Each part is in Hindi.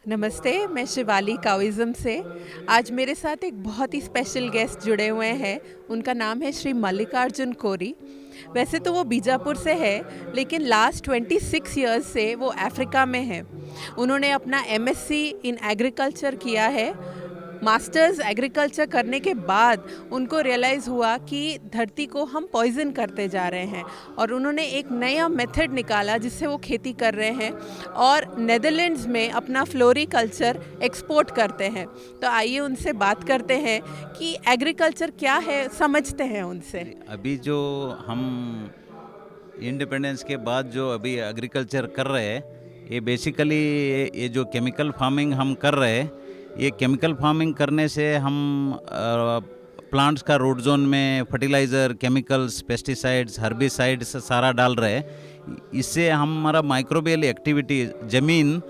नमस्ते, मैं शिवाली काओइज़्म से। आज मेरे साथ एक बहुत ही स्पेशल गेस्ट जुड़े हुए हैं। उनका नाम है श्री मल्लिकार्जुन कोरी। वैसे तो वो बीजापुर से है, लेकिन लास्ट 26 इयर्स से वो अफ्रीका में हैं। उन्होंने अपना एमएससी इन एग्रीकल्चर किया है। मास्टर्स एग्रीकल्चर करने के बाद उनको रियलाइज़ हुआ कि धरती को हम पॉइज़न करते जा रहे हैं, और उन्होंने एक नया मेथड निकाला जिससे वो खेती कर रहे हैं और नेदरलैंड्स में अपना फ्लोरीकल्चर एक्सपोर्ट करते हैं। तो आइए उनसे बात करते हैं कि एग्रीकल्चर क्या है, समझते हैं उनसे। अभी जो हम इंडिपेंडेंस के बाद जो अभी एग्रीकल्चर कर रहे हैं, ये बेसिकली ये जो केमिकल फार्मिंग हम कर रहे हैं, ये केमिकल फार्मिंग करने से हम प्लांट्स का रूट जोन में फर्टिलाइज़र, केमिकल्स, पेस्टिसाइड्स, हर्बिसाइड्स सारा डाल रहे हैं। इससे हमारा माइक्रोबियल एक्टिविटी ज़मीन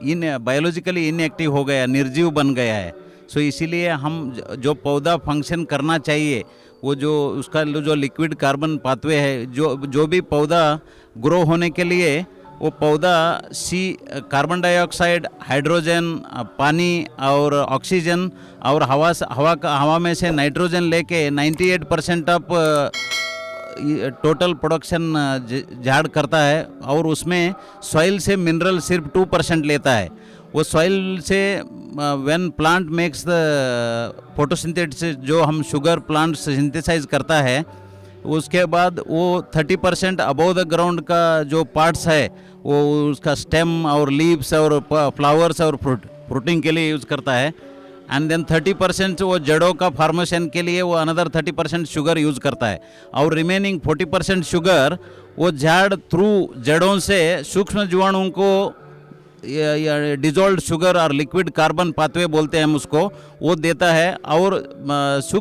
इन बायोलॉजिकली इनएक्टिव हो गया, निर्जीव बन गया है। सो इसीलिए हम जो पौधा फंक्शन करना चाहिए, वो जो उसका जो लिक्विड कार्बन पाथवे है, जो भी पौधा ग्रो होने के लिए, वो पौधा कार्बन डाइऑक्साइड, हाइड्रोजन, पानी और ऑक्सीजन और हवा में से नाइट्रोजन लेके 98% ऑफ टोटल प्रोडक्शन झाड़ करता है, और उसमें सॉइल से मिनरल सिर्फ 2% लेता है। वो सॉइल से when plant makes the photosynthesis, जो हम शुगर प्लांट सिंथेसाइज करता है, उसके बाद वो 30% अबव द ग्राउंड का जो पार्ट्स है, वो उसका स्टेम और लीव्स और फ्लावर्स और फ्रूटिंग के लिए यूज़ करता है। एंड देन 30% वो जड़ों का फॉर्मेशन के लिए वो अनदर 30% शुगर यूज़ करता है, और रिमेनिंग 40% शुगर वो झाड़ थ्रू जड़ों से सूक्ष्म जीवाणुओं को, डिजोल्व शुगर और लिक्विड कार्बन पाथवे बोलते हैं हम उसको, वो देता है। और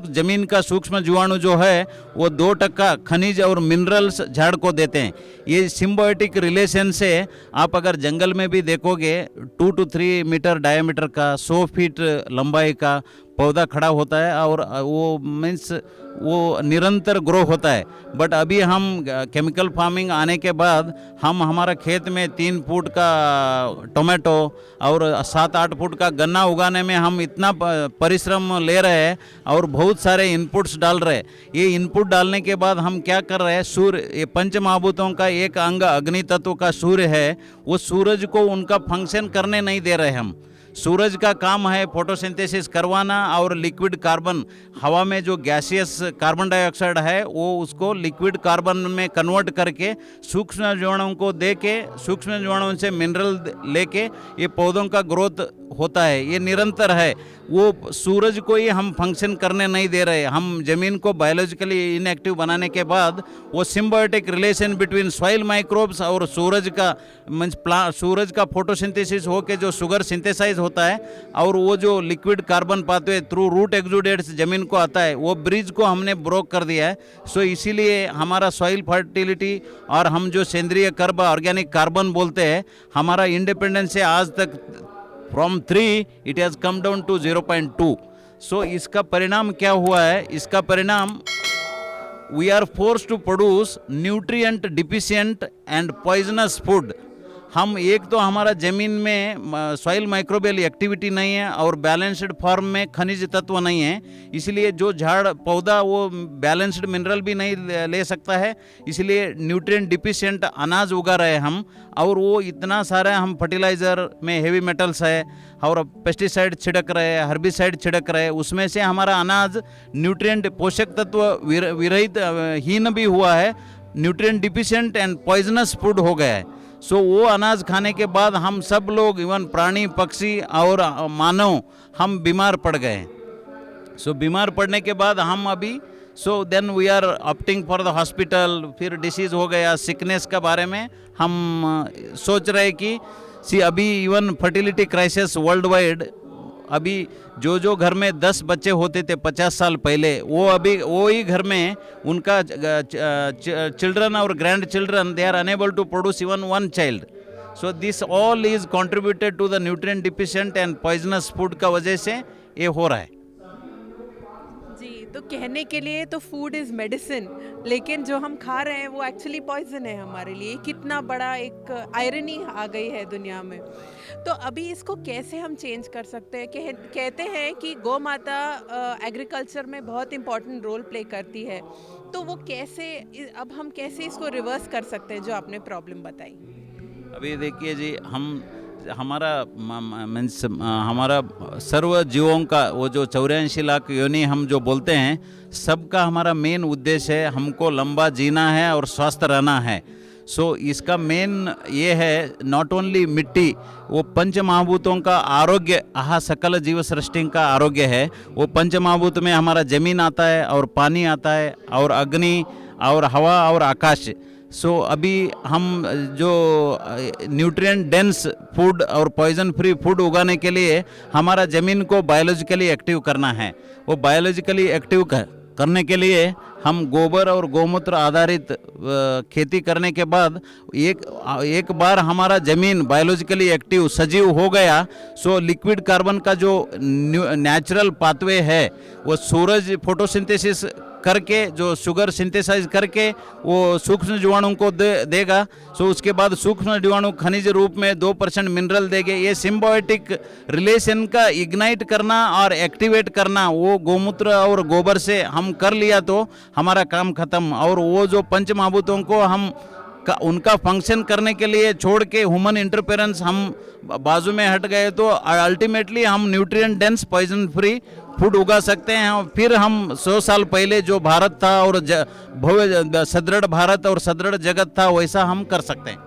जमीन का सूक्ष्म जीवाणु जो है वो 2% खनिज और मिनरल्स झाड़ को देते हैं। ये सिम्बायोटिक रिलेशन से आप अगर जंगल में भी देखोगे, 2 to 3 मीटर डायमीटर का, 100 फीट लंबाई का पौधा खड़ा होता है, और वो मीन्स वो निरंतर ग्रो होता है। बट अभी हम केमिकल फार्मिंग आने के बाद हम हमारा खेत में 3 फुट का टोमेटो और 7-8 फुट का गन्ना उगाने में हम इतना परिश्रम ले रहे हैं और बहुत सारे इनपुट्स डाल रहे हैं। ये इनपुट डालने के बाद हम क्या कर रहे हैं, सूर्य, ये पंच महाभूतों का एक अंग अग्नि तत्व का सूर्य है, वो सूरज को उनका फंक्शन करने नहीं दे रहे हम। सूरज का काम है फोटोसिंथेसिस करवाना, और लिक्विड कार्बन, हवा में जो गैसियस कार्बन डाइऑक्साइड है, वो उसको लिक्विड कार्बन में कन्वर्ट करके सूक्ष्म जीवाणुओं को दे के, सूक्ष्म जीवाणुओं से मिनरल लेके ये पौधों का ग्रोथ होता है। ये निरंतर है। वो सूरज को ही हम फंक्शन करने नहीं दे रहे। हम ज़मीन को बायोलॉजिकली इनएक्टिव बनाने के बाद वो symbiotic relation between soil microbes और सूरज का, मीन्स सूरज का फोटोसिंथेसिस होके जो शुगर सिंथेसाइज होता है, और वो जो liquid carbon pathway through root exudates ज़मीन को आता है, वो ब्रिज को हमने ब्रोक कर दिया है। सो इसीलिए हमारा सॉइल फर्टिलिटी, और हम जो सेंद्रीय कर्ब ऑर्गेनिक कार्बन बोलते हैं, हमारा इंडिपेंडेंस से आज तक from 3 it has come down to 0.2। So इसका परिणाम क्या हुआ है? इसका परिणाम, we are forced to produce nutrient deficient and poisonous food. हम एक तो हमारा ज़मीन में सॉइल माइक्रोबियल एक्टिविटी नहीं है, और बैलेंस्ड फॉर्म में खनिज तत्व नहीं है, इसलिए जो झाड़ पौधा वो बैलेंस्ड मिनरल भी नहीं ले सकता है। इसलिए न्यूट्रिएंट डिफिशिएंट अनाज उगा रहे हम, और वो इतना सारा हम फर्टिलाइज़र में हेवी मेटल्स है, और पेस्टिसाइड छिड़क रहे हैं, हर्बिसाइड छिड़क रहे हैं, उसमें से हमारा अनाज न्यूट्रिएंट पोषक तत्व विरहित हीन भी हुआ है, nutrient deficient and poisonous food हो गया है। सो वो अनाज खाने के बाद हम सब लोग, इवन प्राणी पक्षी और मानव, हम बीमार पड़ गए। सो बीमार पड़ने के बाद हम अभी, so then we are opting for the hospital. फिर डिसीज़ हो गया, सिकनेस के बारे में हम सोच रहे कि अभी even fertility crisis world wide, अभी जो घर में 10 बच्चे होते थे 50 साल पहले, वो अभी वो ही घर में उनका चिल्ड्रन और grandchildren, they are unable to produce even 1 child. So this all is contributed to the nutrient deficient and poisonous food का वजह से ये हो रहा है। जी, तो कहने के लिए तो फूड इज़ मेडिसिन, लेकिन जो हम खा रहे हैं वो एक्चुअली पॉइजन है हमारे लिए। कितना बड़ा एक आयरनी आ गई है दुनिया में। तो अभी इसको कैसे हम चेंज कर सकते हैं? कहते हैं कि गौ माता एग्रीकल्चर में बहुत इम्पोर्टेंट रोल प्ले करती है। तो वो कैसे अब हम कैसे इसको रिवर्स कर सकते हैं जो आपने प्रॉब्लम बताई? अभी देखिए जी, हम हमारा मीन्स हमारा सर्व जीवों का वो जो 84 लाख योनि हम जो बोलते हैं, सबका हमारा मेन उद्देश्य है हमको लंबा जीना है और स्वस्थ रहना है। सो इसका मेन ये है, नॉट ओनली मिट्टी, वो पंच महाभूतों का आरोग्य, आहा सकल जीव सृष्टि का आरोग्य है। वो पंच महाभूत में हमारा जमीन आता है और पानी आता है और अग्नि और हवा और आकाश। सो अभी हम जो न्यूट्रिएंट डेंस फूड और पॉइजन फ्री फूड उगाने के लिए हमारा ज़मीन को बायोलॉजिकली एक्टिव करना है। वो बायोलॉजिकली एक्टिव करने के लिए हम गोबर और गौमूत्र आधारित खेती करने के बाद एक बार हमारा ज़मीन बायोलॉजिकली एक्टिव सजीव हो गया, सो लिक्विड कार्बन का जो नेचुरल पाथवे है वो सूरज फोटोसिंथेसिस करके, जो शुगर सिंथेसाइज करके वो सूक्ष्म जीवाणु को देगा। सो उसके बाद सूक्ष्म जीवाणु खनिज रूप में 2% मिनरल देंगे। ये सिम्बायोटिक रिलेशन का इग्नाइट करना और एक्टिवेट करना वो गौमूत्र और गोबर से हम कर लिया तो हमारा काम खत्म। और वो जो पंच महाभूतों को हम उनका फंक्शन करने के लिए छोड़ के ह्यूमन इंटरफेरेंस हम बाजू में हट गए तो अल्टीमेटली हम nutrient dense poison free food उगा सकते हैं। फिर हम 100 साल पहले जो भारत था और भव्य सदृढ़ भारत और सदृढ़ जगत था, वैसा हम कर सकते हैं।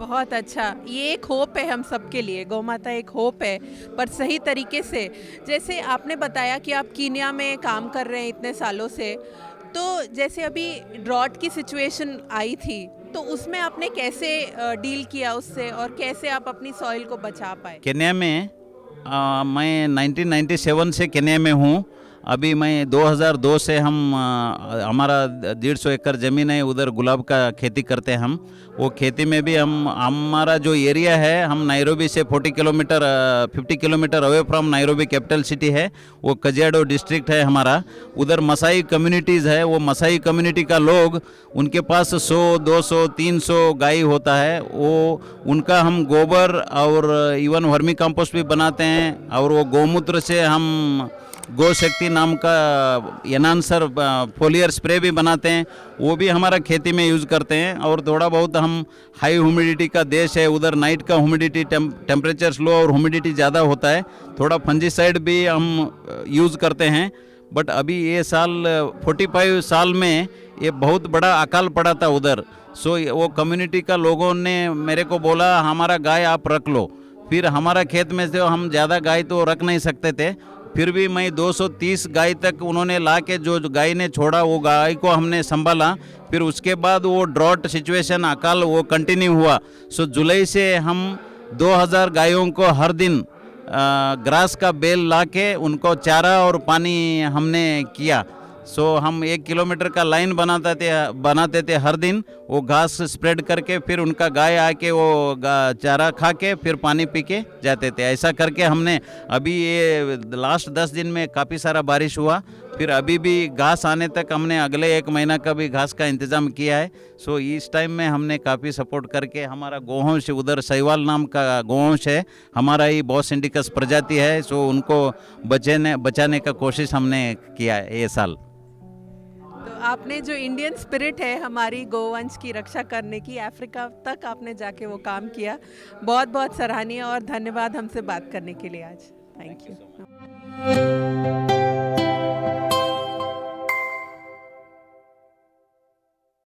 बहुत अच्छा, ये एक होप है हम सबके लिए। गौ माता एक होप है, पर सही तरीके से। जैसे आपने बताया कि आप कीनिया में काम कर रहे हैं इतने सालों से, तो जैसे अभी ड्रॉट की सिचुएशन आई थी, तो उसमें आपने कैसे डील किया उससे और कैसे आप अपनी सॉइल को बचा पाए? केन्या में मैं 1997 से केन्या में हूँ। अभी मैं 2002 से हमारा 150 एकड़ ज़मीन है, उधर गुलाब का खेती करते हैं हम। वो खेती में भी हमारा जो एरिया है, हम नायरोबी से 50 kilometre away from Nairobi capital city है, वो कजियाडो डिस्ट्रिक्ट है हमारा। उधर मसाई कम्युनिटीज़ है, वो मसाई कम्युनिटी का लोग, उनके पास 100, 200, 300 गाय होता है। वो उनका हम गोबर और इवन वर्मी कंपोस्ट भी बनाते हैं, और वो गौमूत्र से हम गो शक्ति नाम का एनांसर फोलियर स्प्रे भी बनाते हैं, वो भी हमारा खेती में यूज़ करते हैं। और थोड़ा बहुत हम हाई ह्यूमिडिटी का देश है, उधर नाइट का ह्यूमिडिटी टेम्परेचर लो और ह्यूमिडिटी ज़्यादा होता है, थोड़ा फंजीसाइड भी हम यूज़ करते हैं। बट अभी ये साल 45 साल में ये बहुत बड़ा अकाल पड़ा था उधर। सो वो कम्युनिटी का लोगों ने मेरे को बोला हमारा गाय आप रख लो। फिर हमारा खेत में से हम ज़्यादा गाय तो रख नहीं सकते थे, फिर भी मैं 230 गाय तक उन्होंने ला के जो गाय ने छोड़ा वो गाय को हमने संभाला। फिर उसके बाद वो ड्रॉट सिचुएशन अकाल वो कंटिन्यू हुआ। सो जुलाई से हम 2000 गायों को हर दिन ग्रास का बेल ला के उनको चारा और पानी हमने किया। सो हम 1 किलोमीटर का लाइन बनाते थे हर दिन, वो घास स्प्रेड करके फिर उनका गाय आके वो चारा खा के फिर पानी पी के जाते थे। ऐसा करके हमने अभी ये लास्ट 10 दिन में काफ़ी सारा बारिश हुआ, फिर अभी भी घास आने तक हमने अगले 1 महीना का भी घास का इंतज़ाम किया है। सो इस टाइम में हमने काफ़ी सपोर्ट करके हमारा गोवंश, उधर सहीवाल नाम का गोवंश है हमारा, ही बॉस इंडिकस प्रजाति है, सो उनको बचाने का कोशिश हमने किया है ये साल। तो आपने जो इंडियन स्पिरिट है हमारी गोवंश की रक्षा करने की, अफ्रीका तक आपने जाके वो काम किया। बहुत बहुत सराहनीय और धन्यवाद हमसे बात करने के लिए आज। Thank you.